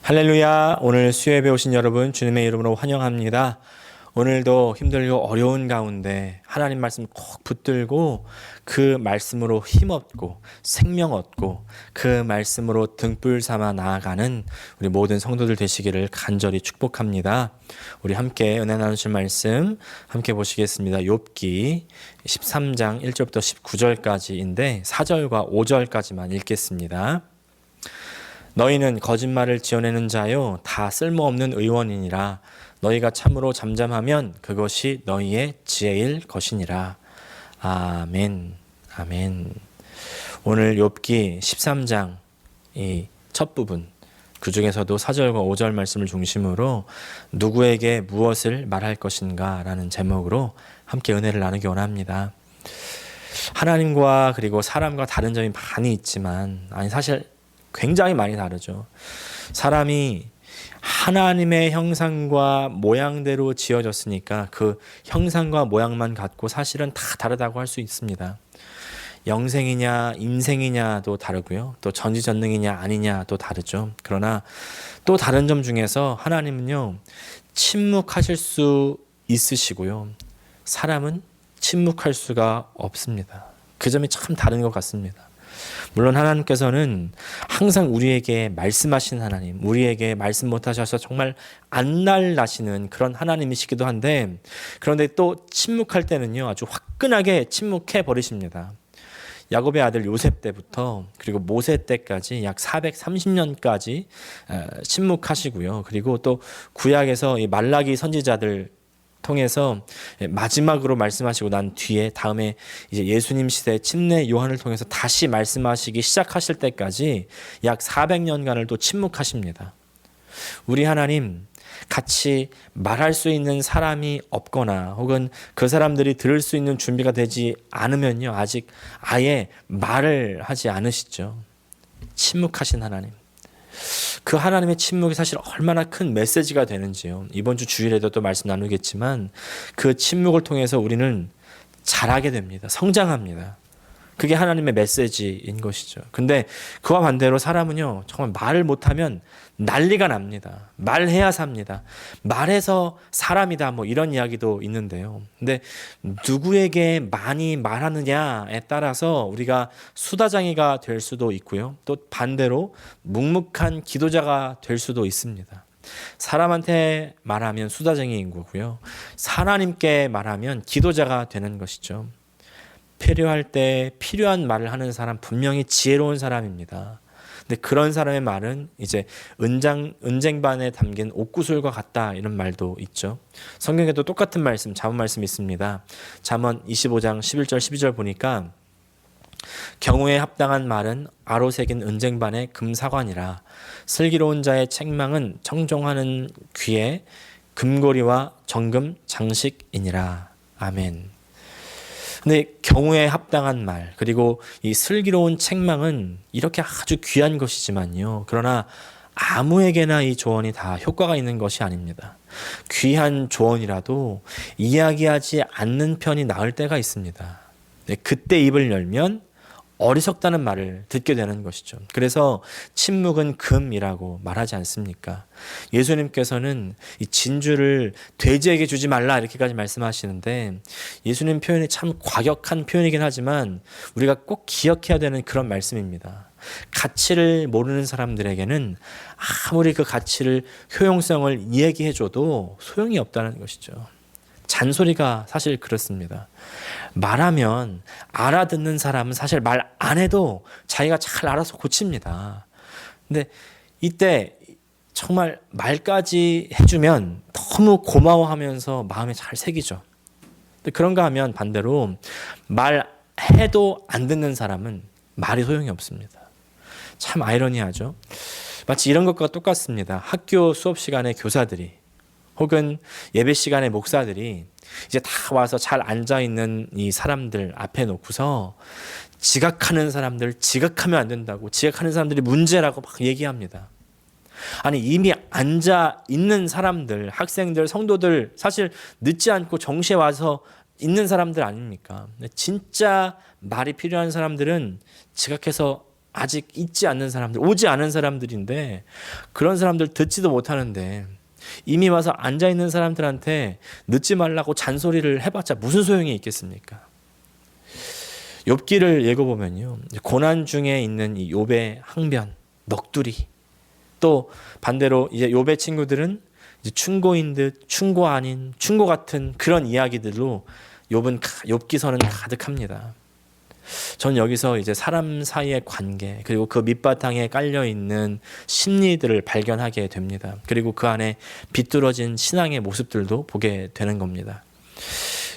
할렐루야. 오늘 수요예배 오신 여러분 주님의 이름으로 환영합니다. 오늘도 힘들고 어려운 가운데 하나님 말씀 꼭 붙들고 그 말씀으로 힘 얻고 생명 얻고 그 말씀으로 등불 삼아 나아가는 우리 모든 성도들 되시기를 간절히 축복합니다. 우리 함께 은혜 나누실 말씀 함께 보시겠습니다. 욥기 13장 1절부터 19절까지인데 4절과 5절까지만 읽겠습니다. 너희는 거짓말을 지어내는 자요 다 쓸모없는 의원이니라. 너희가 참으로 잠잠하면 그것이 너희의 지혜일 것이니라. 아멘. 아멘. 오늘 욥기 13장 이 첫 부분, 그 중에서도 4절과 5절 말씀을 중심으로 누구에게 무엇을 말할 것인가 라는 제목으로 함께 은혜를 나누기 원합니다. 하나님과 그리고 사람과 다른 점이 많이 있지만 사실 굉장히 많이 다르죠. 사람이 하나님의 형상과 모양대로 지어졌으니까 그 형상과 모양만 갖고 사실은 다 다르다고 할 수 있습니다. 영생이냐 인생이냐도 다르고요. 또 전지전능이냐 아니냐도 다르죠. 그러나 또 다른 점 중에서 하나님은요, 침묵하실 수 있으시고요. 사람은 침묵할 수가 없습니다. 그 점이 참 다른 것 같습니다. 물론 하나님께서는 항상 우리에게 말씀하시는 하나님, 우리에게 말씀 못하셔서 정말 안날나시는 그런 하나님이시기도 한데, 그런데 또 침묵할 때는요 아주 화끈하게 침묵해 버리십니다. 야곱의 아들 요셉 때부터 그리고 모세 때까지 약 430년까지 침묵하시고요. 그리고 또 구약에서 이 말라기 선지자들 통해서 마지막으로 말씀하시고 난 뒤에 다음에 이제 예수님 시대 침례 요한을 통해서 다시 말씀하시기 시작하실 때까지 약 400년간을 또 침묵하십니다. 우리 하나님 같이 말할 수 있는 사람이 없거나 혹은 그 사람들이 들을 수 있는 준비가 되지 않으면요 아직 아예 말을 하지 않으시죠. 침묵하신 하나님. 그 하나님의 침묵이 사실 얼마나 큰 메시지가 되는지요. 이번 주 주일에도 또 말씀 나누겠지만 그 침묵을 통해서 우리는 자라게 됩니다. 성장합니다. 그게 하나님의 메시지인 것이죠. 근데 그와 반대로 사람은요 정말 말을 못하면 난리가 납니다. 말해야 삽니다. 말해서 사람이다 뭐 이런 이야기도 있는데요. 근데 누구에게 많이 말하느냐에 따라서 우리가 수다장이가 될 수도 있고요. 또 반대로 묵묵한 기도자가 될 수도 있습니다. 사람한테 말하면 수다쟁이인 거고요. 하나님께 말하면 기도자가 되는 것이죠. 필요할 때 필요한 말을 하는 사람 분명히 지혜로운 사람입니다. 근데 그런 사람의 말은 이제 은쟁반에 담긴 옥구슬과 같다 이런 말도 있죠. 성경에도 똑같은 말씀, 잠언 말씀이 있습니다. 잠언 25장 11절 12절 보니까 경우에 합당한 말은 아로 새긴 은쟁반의 금사관이라. 슬기로운 자의 책망은 청종하는 귀에 금고리와 정금 장식이니라. 아멘. 근데 경우에 합당한 말 그리고 이 슬기로운 책망은 이렇게 아주 귀한 것이지만요. 그러나 아무에게나 이 조언이 다 효과가 있는 것이 아닙니다. 귀한 조언이라도 이야기하지 않는 편이 나을 때가 있습니다. 그때 입을 열면 어리석다는 말을 듣게 되는 것이죠. 그래서 침묵은 금이라고 말하지 않습니까? 예수님께서는 이 진주를 돼지에게 주지 말라 이렇게까지 말씀하시는데 예수님 표현이 참 과격한 표현이긴 하지만 우리가 꼭 기억해야 되는 그런 말씀입니다. 가치를 모르는 사람들에게는 아무리 그 가치를 효용성을 이야기해줘도 소용이 없다는 것이죠. 잔소리가 사실 그렇습니다. 말하면 알아듣는 사람은 사실 말 안 해도 자기가 잘 알아서 고칩니다. 근데 이때 정말 말까지 해주면 너무 고마워하면서 마음에 잘 새기죠. 근데 그런가 하면 반대로 말해도 안 듣는 사람은 말이 소용이 없습니다. 참 아이러니하죠. 마치 이런 것과 똑같습니다. 학교 수업 시간에 교사들이 혹은 예배 시간에 목사들이 이제 다 와서 잘 앉아있는 이 사람들 앞에 놓고서 지각하는 사람들 지각하면 안 된다고, 지각하는 사람들이 문제라고 막 얘기합니다. 아니 이미 앉아있는 사람들, 학생들, 성도들 사실 늦지 않고 정시에 와서 있는 사람들 아닙니까? 진짜 말이 필요한 사람들은 지각해서 아직 있지 않는 사람들, 오지 않은 사람들인데 그런 사람들 듣지도 못하는데 이미 와서 앉아있는 사람들한테 늦지 말라고 잔소리를 해봤자 무슨 소용이 있겠습니까? 욥기를 읽어보면요, 고난 중에 있는 이 욥의 항변, 넋두리, 또 반대로 이제 욥의 친구들은 이제 충고인 듯 충고 아닌 충고 같은 그런 이야기들로 욥기서는 가득합니다. 전 여기서 이제 사람 사이의 관계, 그리고 그 밑바탕에 깔려 있는 심리들을 발견하게 됩니다. 그리고 그 안에 비뚤어진 신앙의 모습들도 보게 되는 겁니다.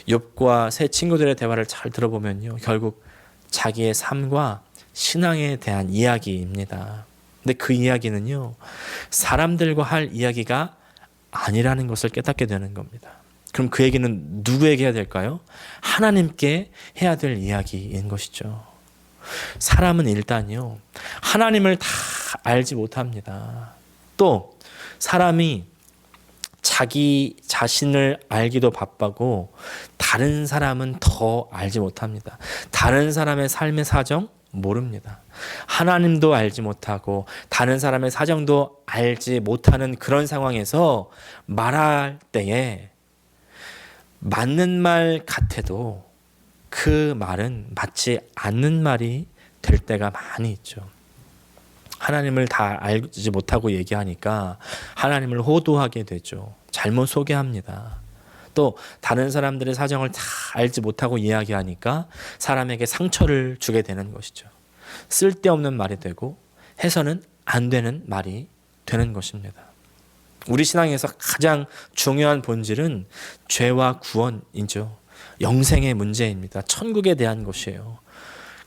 욥과 세 친구들의 대화를 잘 들어보면요, 결국 자기의 삶과 신앙에 대한 이야기입니다. 근데 그 이야기는요, 사람들과 할 이야기가 아니라는 것을 깨닫게 되는 겁니다. 그럼 그 얘기는 누구에게 해야 될까요? 하나님께 해야 될 이야기인 것이죠. 사람은 일단요, 하나님을 다 알지 못합니다. 또 사람이 자기 자신을 알기도 바빠고 다른 사람은 더 알지 못합니다. 다른 사람의 삶의 사정 모릅니다. 하나님도 알지 못하고 다른 사람의 사정도 알지 못하는 그런 상황에서 말할 때에 맞는 말 같아도 그 말은 맞지 않는 말이 될 때가 많이 있죠. 하나님을 다 알지 못하고 얘기하니까 하나님을 호도하게 되죠. 잘못 소개합니다. 또 다른 사람들의 사정을 다 알지 못하고 이야기하니까 사람에게 상처를 주게 되는 것이죠. 쓸데없는 말이 되고 해서는 안 되는 말이 되는 것입니다. 우리 신앙에서 가장 중요한 본질은 죄와 구원이죠. 영생의 문제입니다. 천국에 대한 것이에요.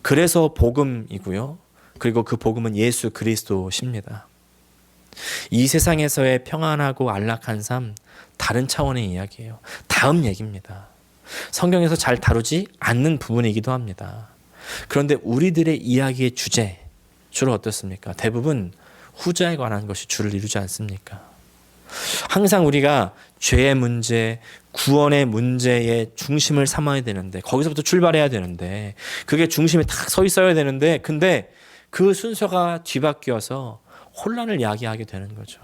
그래서 복음이고요. 그리고 그 복음은 예수 그리스도십니다. 이 세상에서의 평안하고 안락한 삶, 다른 차원의 이야기예요. 다음 얘기입니다. 성경에서 잘 다루지 않는 부분이기도 합니다. 그런데 우리들의 이야기의 주제, 주로 어떻습니까? 대부분 후자에 관한 것이 주를 이루지 않습니까? 항상 우리가 죄의 문제, 구원의 문제의 중심을 삼아야 되는데, 거기서부터 출발해야 되는데, 그게 중심에 딱 서 있어야 되는데, 근데 그 순서가 뒤바뀌어서 혼란을 야기하게 되는 거죠.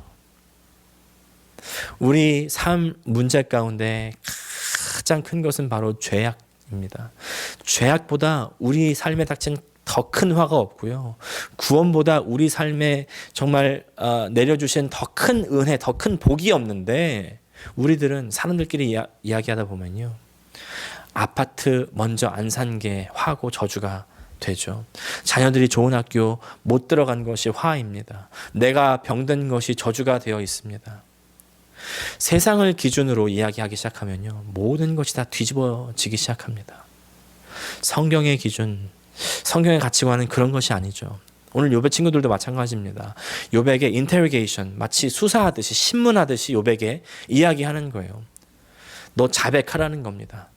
우리 삶 문제 가운데 가장 큰 것은 바로 죄악입니다. 죄악보다 우리 삶에 닥친 더 큰 화가 없고요. 구원보다 우리 삶에 정말 내려주신 더 큰 은혜, 더 큰 복이 없는데, 우리들은 사람들끼리 이야기하다 보면요, 아파트 먼저 안 산 게 화고 저주가 되죠. 자녀들이 좋은 학교 못 들어간 것이 화입니다. 내가 병든 것이 저주가 되어 있습니다. 세상을 기준으로 이야기하기 시작하면요, 모든 것이 다 뒤집어지기 시작합니다. 성경의 기준, 성경의 가치관은 그런 것이 아니죠. 오늘 욥의 친구들도 마찬가지입니다. 욥에게 인터로게이션, 마치 수사하듯이 신문하듯이 욥에게 이야기하는 거예요. 너 자백하라는 겁니다.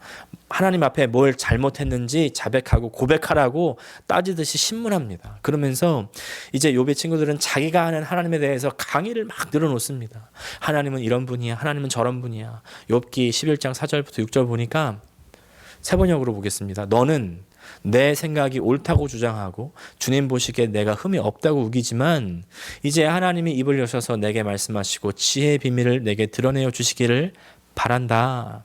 하나님 앞에 뭘 잘못했는지 자백하고 고백하라고 따지듯이 신문합니다. 그러면서 이제 욥의 친구들은 자기가 아는 하나님에 대해서 강의를 막 늘어놓습니다. 하나님은 이런 분이야, 하나님은 저런 분이야. 욥기 11장 4절부터 6절 보니까 세 번역으로 보겠습니다. 너는 내 생각이 옳다고 주장하고 주님 보시기에 내가 흠이 없다고 우기지만 이제 하나님이 입을 여셔서 내게 말씀하시고 지혜의 비밀을 내게 드러내어 주시기를 바란다.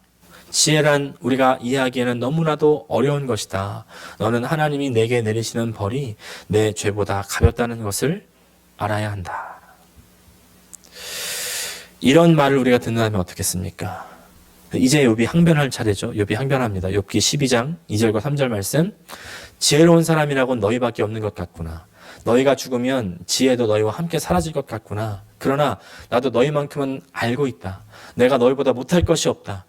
지혜란 우리가 이해하기에는 너무나도 어려운 것이다. 너는 하나님이 내게 내리시는 벌이 내 죄보다 가볍다는 것을 알아야 한다. 이런 말을 우리가 듣는다면 어떻겠습니까? 이제 욥이 항변할 차례죠. 욥이 항변합니다. 욥기 12장 2절과 3절 말씀. 지혜로운 사람이라고는 너희밖에 없는 것 같구나. 너희가 죽으면 지혜도 너희와 함께 사라질 것 같구나. 그러나 나도 너희만큼은 알고 있다. 내가 너희보다 못할 것이 없다.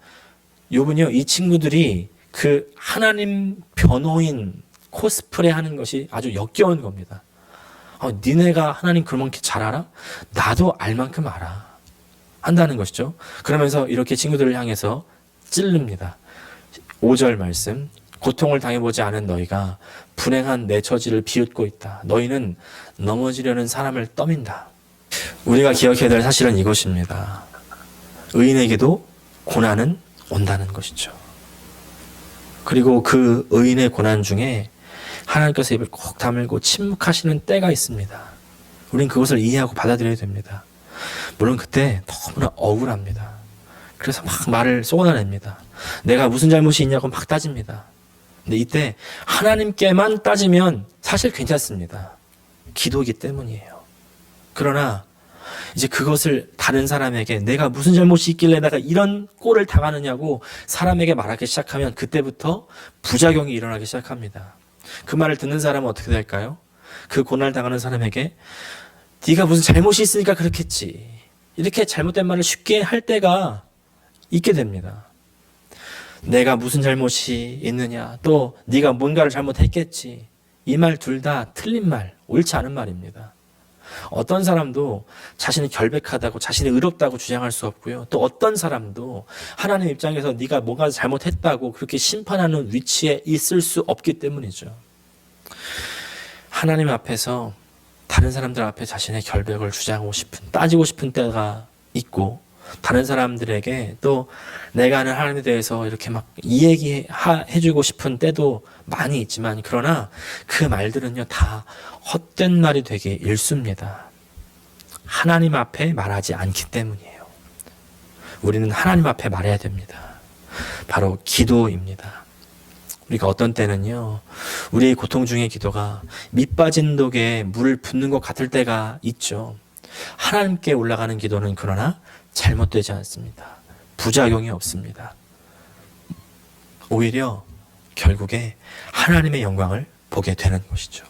욥은요, 이 친구들이 그 하나님 변호인 코스프레 하는 것이 아주 역겨운 겁니다. 니네가 하나님 그렇게 잘 알아? 나도 알 만큼 알아. 한다는 것이죠. 그러면서 이렇게 친구들을 향해서 찔릅니다. 5절 말씀. 고통을 당해보지 않은 너희가 불행한 내 처지를 비웃고 있다. 너희는 넘어지려는 사람을 떠민다. 우리가 기억해야 될 사실은 이것입니다. 의인에게도 고난은 온다는 것이죠. 그리고 그 의인의 고난 중에 하나님께서 입을 꼭 다물고 침묵하시는 때가 있습니다. 우린 그것을 이해하고 받아들여야 됩니다. 물론 그때 너무나 억울합니다. 그래서 막 말을 쏟아냅니다. 내가 무슨 잘못이 있냐고 막 따집니다. 근데 이때 하나님께만 따지면 사실 괜찮습니다. 기도이기 때문이에요. 그러나 이제 그것을 다른 사람에게 내가 무슨 잘못이 있길래 내가 이런 꼴을 당하느냐고 사람에게 말하기 시작하면 그때부터 부작용이 일어나기 시작합니다. 그 말을 듣는 사람은 어떻게 될까요? 그 고난을 당하는 사람에게 네가 무슨 잘못이 있으니까 그렇겠지. 이렇게 잘못된 말을 쉽게 할 때가 있게 됩니다. 내가 무슨 잘못이 있느냐, 또 네가 뭔가를 잘못했겠지. 이 말 둘 다 틀린 말, 옳지 않은 말입니다. 어떤 사람도 자신이 결백하다고, 자신이 의롭다고 주장할 수 없고요. 또 어떤 사람도 하나님 입장에서 네가 뭔가 잘못했다고 그렇게 심판하는 위치에 있을 수 없기 때문이죠. 하나님 앞에서 다른 사람들 앞에 자신의 결백을 주장하고 싶은, 따지고 싶은 때가 있고, 다른 사람들에게 또 내가 아는 하나님에 대해서 이렇게 막 이야기해주고 싶은 때도 많이 있지만, 그러나 그 말들은요 다 헛된 말이 되기 일쑤입니다. 하나님 앞에 말하지 않기 때문이에요. 우리는 하나님 앞에 말해야 됩니다. 바로 기도입니다. 우리가 어떤 때는요, 우리의 고통 중의 기도가 밑빠진 독에 물을 붓는 것 같을 때가 있죠. 하나님께 올라가는 기도는 그러나 잘못되지 않습니다. 부작용이 없습니다. 오히려 결국에 하나님의 영광을 보게 되는 것이죠.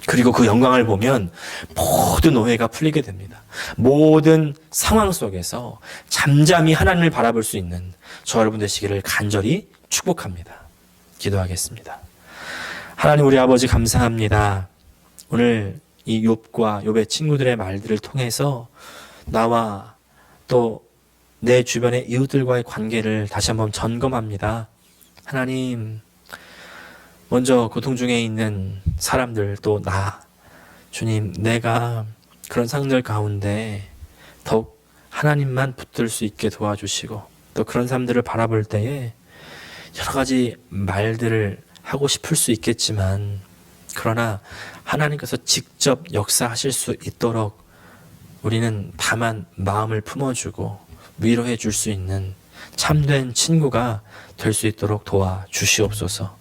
그리고 그 영광을 보면 모든 오해가 풀리게 됩니다. 모든 상황 속에서 잠잠히 하나님을 바라볼 수 있는 저 여러분 되시기를 간절히 축복합니다. 기도하겠습니다. 하나님 우리 아버지 감사합니다. 오늘 이 욥과 욥의 친구들의 말들을 통해서 나와 또 내 주변의 이웃들과의 관계를 다시 한번 점검합니다. 하나님, 먼저 고통 중에 있는 사람들, 또 나, 주님, 내가 그런 상황들 가운데 더욱 하나님만 붙들 수 있게 도와주시고, 또 그런 사람들을 바라볼 때에 여러 가지 말들을 하고 싶을 수 있겠지만, 그러나 하나님께서 직접 역사하실 수 있도록 우리는 다만 마음을 품어주고 위로해 줄 수 있는 참된 친구가 될 수 있도록 도와주시옵소서.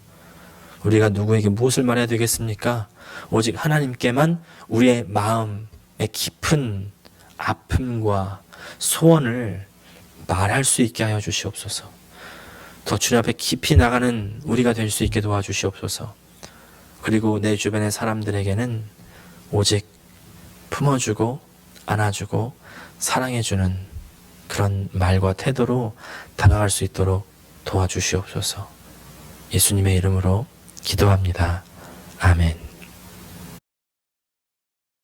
우리가 누구에게 무엇을 말해야 되겠습니까? 오직 하나님께만 우리의 마음의 깊은 아픔과 소원을 말할 수 있게 하여 주시옵소서. 더 주님 앞에 깊이 나가는 우리가 될 수 있게 도와주시옵소서. 그리고 내 주변의 사람들에게는 오직 품어주고 안아주고 사랑해주는 그런 말과 태도로 다가갈 수 있도록 도와주시옵소서. 예수님의 이름으로 기도합니다. 아멘.